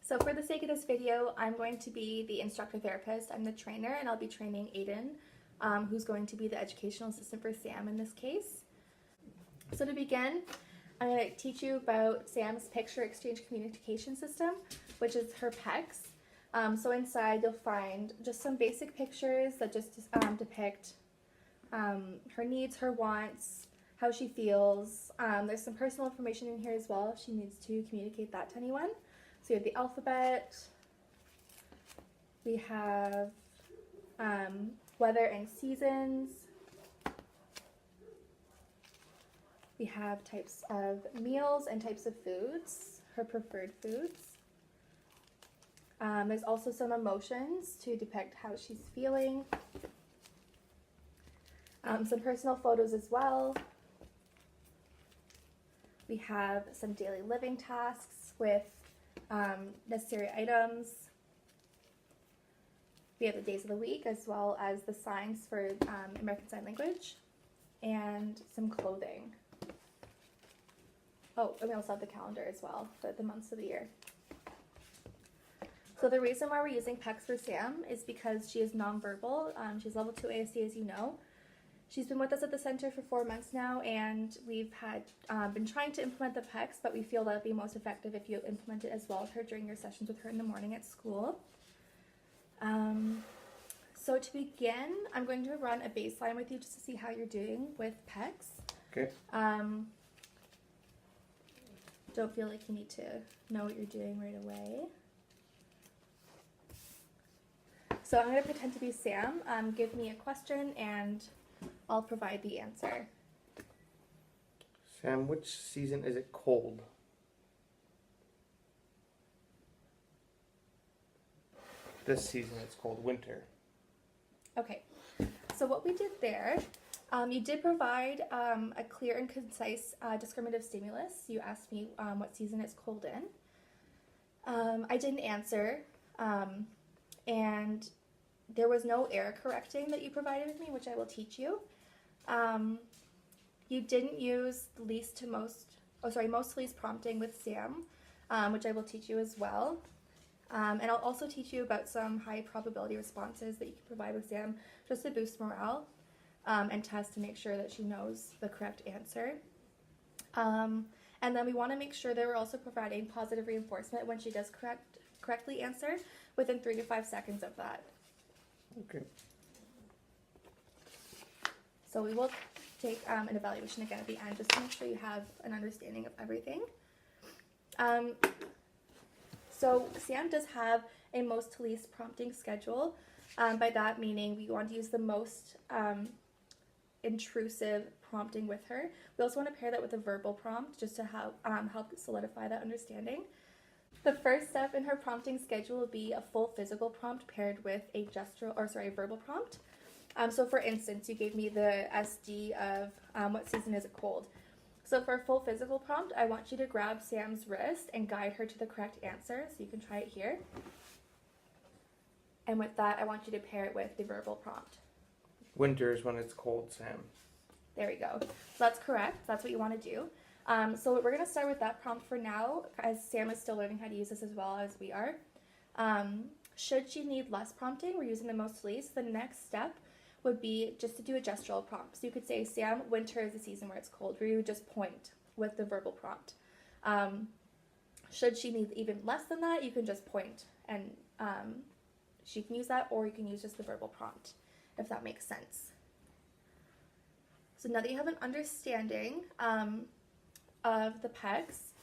So for the sake of this video, I'm going to be the instructor therapist. I'm the trainer, and I'll be training Aiden, who's going to be the educational assistant for Sam in this case. So to begin, I'm going to teach you about Sam's picture exchange communication system, which is her PECS. So inside you'll find just some basic pictures that just depict her needs, her wants, how she feels. There's some personal information in here as well if she needs to communicate that to anyone. So we have the alphabet, we have weather and seasons, we have types of meals and types of foods, her preferred foods. There's also some emotions to depict how she's feeling. Some personal photos as well. We have some daily living tasks with necessary items. We have the days of the week as well as the signs for American Sign Language and some clothing. Oh, and we also have the calendar as well for the months of the year. So the reason why we're using PECS for Sam is because she is nonverbal. She's level 2 ASD, as you know. She's been with us at the center for 4 months now, and we've been trying to implement the PECS, but we feel that would be most effective if you implement it as well with her during your sessions with her in the morning at school. So to begin, I'm going to run a baseline with you just to see how you're doing with PECS. Okay. Don't feel like you need to know what you're doing right away. So I'm going to pretend to be Sam. Give me a question and I'll provide the answer. Sam, which season is it cold? This season it's cold, winter. Okay, so what we did there, you did provide a clear and concise discriminative stimulus. You asked me what season it's cold in. I didn't answer, and there was no error correcting that you provided with me, which I will teach you. You didn't use most to least prompting with Sam, which I will teach you as well. And I'll also teach you about some high probability responses that you can provide with Sam just to boost morale and test to make sure that she knows the correct answer. And then we want to make sure that we're also providing positive reinforcement when she does correctly answer within 3 to 5 seconds of that. Okay. So we will take an evaluation again at the end just to make sure you have an understanding of everything. So Sam does have a most to least prompting schedule. By that meaning we want to use the most intrusive prompting with her. We also want to pair that with a verbal prompt just to help solidify that understanding. The first step in her prompting schedule will be a full physical prompt paired with a verbal prompt. So for instance, you gave me the SD of what season is it cold. So for a full physical prompt, I want you to grab Sam's wrist and guide her to the correct answer. So you can try it here. And with that, I want you to pair it with the verbal prompt. Winter is when it's cold, Sam. There we go. So that's correct. That's what you want to do. So we're going to start with that prompt for now, as Sam is still learning how to use this as well as we are. Should she need less prompting, we're using the most to least. The next step would be just to do a gestural prompt. So you could say, Sam, winter is the season where it's cold, where you would just point with the verbal prompt. Should she need even less than that, you can just point, and she can use that, or you can use just the verbal prompt, if that makes sense. So now that you have an understanding of the PECS,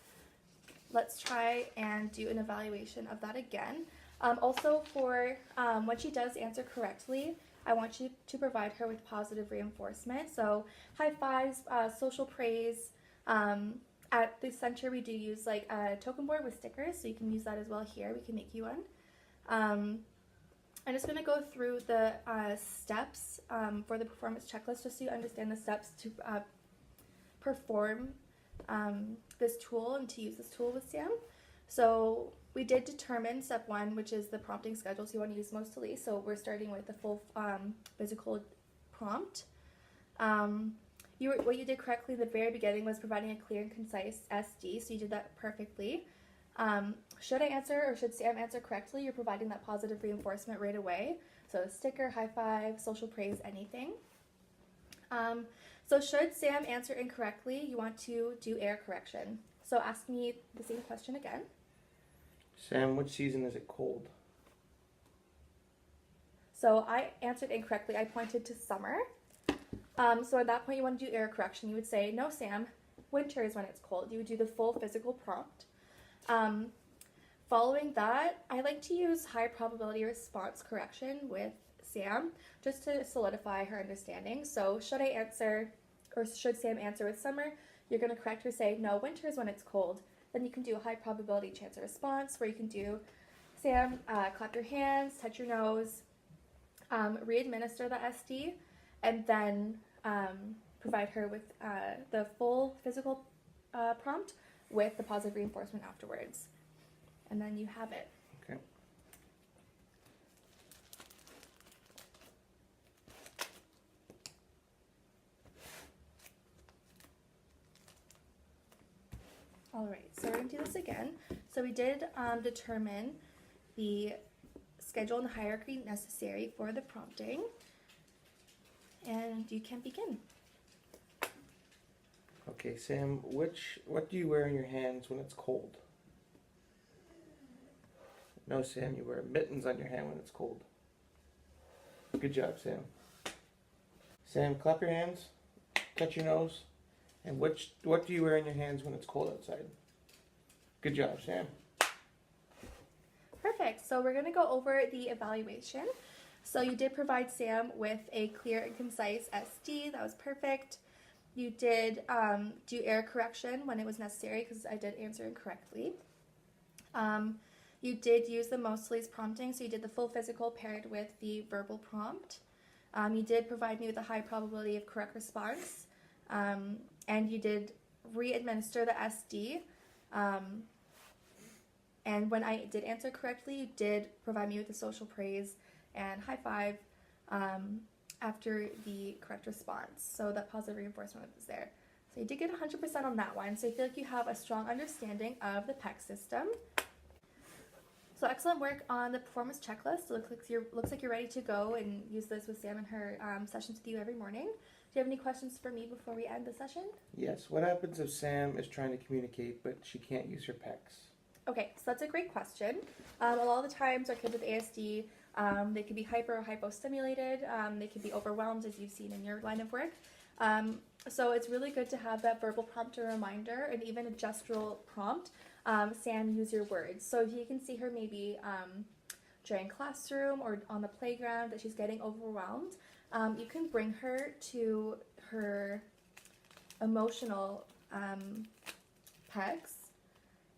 let's try and do an evaluation of that again. Also for when she does answer correctly, I want you to provide her with positive reinforcement. So high fives, social praise. At the center we do use like a token board with stickers, so you can use that as well here. We can make you one. I'm just going to go through the steps for the performance checklist just so you understand the steps to perform this tool and to use this tool with Sam. So we did determine step 1, which is the prompting schedule, so you want to use most to least. So we're starting with the full physical prompt. What you did correctly in the very beginning was providing a clear and concise SD, so you did that perfectly. Should I answer or should Sam answer correctly, you're providing that positive reinforcement right away. So a sticker, high five, social praise, anything. So should Sam answer incorrectly, you want to do error correction. So ask me the same question again. Sam, which season is it cold? So I answered incorrectly. I pointed to summer. So at that point, you want to do error correction. You would say, no, Sam, winter is when it's cold. You would do the full physical prompt. Following that, I like to use high probability response correction with Sam just to solidify her understanding. So should I answer, or should Sam answer with summer, you're going to correct her, say, no, winter is when it's cold. Then you can do a high probability chance of response where you can do, Sam, clap your hands, touch your nose, re-administer the SD, and then provide her with the full physical prompt with the positive reinforcement afterwards. And then you have it. Okay. All right, so we're going to do this again. So we did determine the schedule and the hierarchy necessary for the prompting. And you can begin. Okay, Sam, what do you wear in your hands when it's cold? No, Sam, you wear mittens on your hand when it's cold. Good job, Sam. Sam, clap your hands, touch your nose, and what do you wear in your hands when it's cold outside? Good job, Sam. Perfect. So we're going to go over the evaluation. So you did provide Sam with a clear and concise SD. That was perfect. You did do error correction when it was necessary because I did answer incorrectly. You did use the mostly's prompting, so you did the full physical paired with the verbal prompt. You did provide me with a high probability of correct response. And you did re-administer the SD. And when I did answer correctly, you did provide me with the social praise and high five after the correct response. So that positive reinforcement was there. So you did get 100% on that one. So I feel like you have a strong understanding of the PEC system. So excellent work on the performance checklist. It looks like you're ready to go and use this with Sam in her sessions with you every morning. Do you have any questions for me before we end the session? Yes, what happens if Sam is trying to communicate but she can't use her PECs? Okay, so that's a great question. A lot of the times our kids with ASD, they can be hyper or hypostimulated. They can be overwhelmed, as you've seen in your line of work. So it's really good to have that verbal prompt or reminder and even a gestural prompt. Sam, use your words. So if you can see her maybe during classroom or on the playground that she's getting overwhelmed, you can bring her to her emotional PECs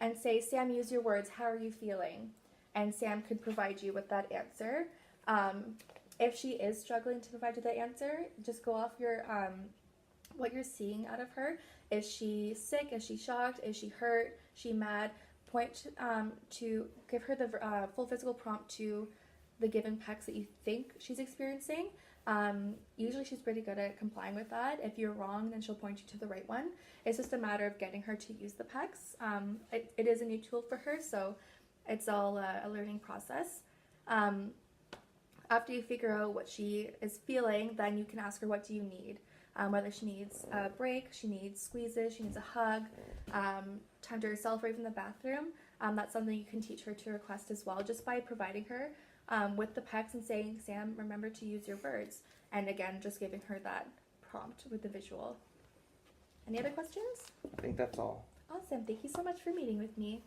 and say, Sam, use your words. How are you feeling? And Sam could provide you with that answer. If she is struggling to provide you that answer, just go off your what you're seeing out of her. Is she sick? Is she shocked? Is she hurt? Is she mad? Point to give her the full physical prompt to the given PECs that you think she's experiencing. Usually she's pretty good at complying with that. If you're wrong, then she'll point you to the right one. It's just a matter of getting her to use the PECs. It is a new tool for her, so it's all a learning process. After you figure out what she is feeling, then you can ask her, what do you need? Whether she needs a break, she needs squeezes, she needs a hug, time to herself, or even the bathroom. That's something you can teach her to request as well, just by providing her with the PECs and saying, Sam, remember to use your words. And again, just giving her that prompt with the visual. Any other questions? I think that's all. Awesome. Thank you so much for meeting with me.